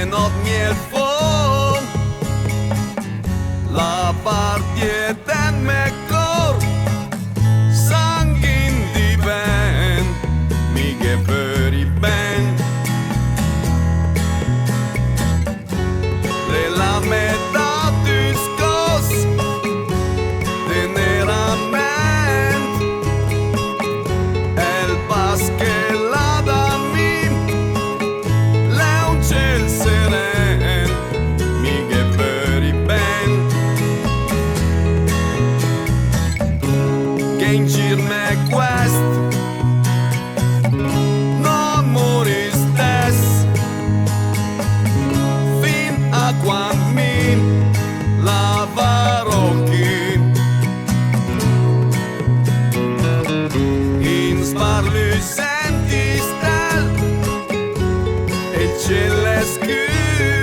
not miel fo la partie den me cor sanguin di ben mi geböri ben le la metà du scos tenerament el pasque la da mi le un ciel seren mi geböri ben che in gir me quest non mori stes fin a quando mi lavarò chi in sparlu senti stel e il cielo è scuro